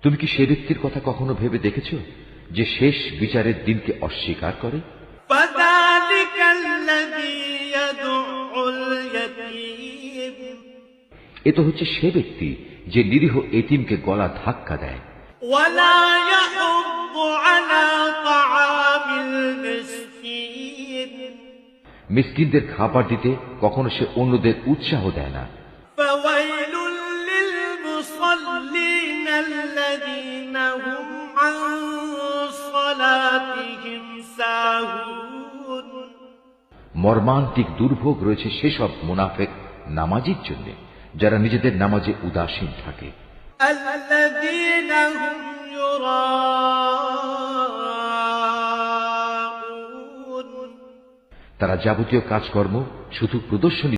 তুমি কি সে ব্যক্তির কথা কখনো ভেবে দেখেছ যে শেষ বিচারের দিনকে অস্বীকার করে? এ তো হচ্ছে সে ব্যক্তি যে নিরীহ এতিমকে গলা ধাক্কা দেয়। মিসকিনদের খাবার দিতে কখনো সে অন্যদের উৎসাহ দেয় না। মর্মান্তিক দুর্ভোগ রয়েছে সেসব মুনাফিক নামাজীর জন্য যারা নিজেদের নামাজে উদাসীন থাকে। তারা যাবতীয় কাজকর্ম শুধু প্রদর্শনী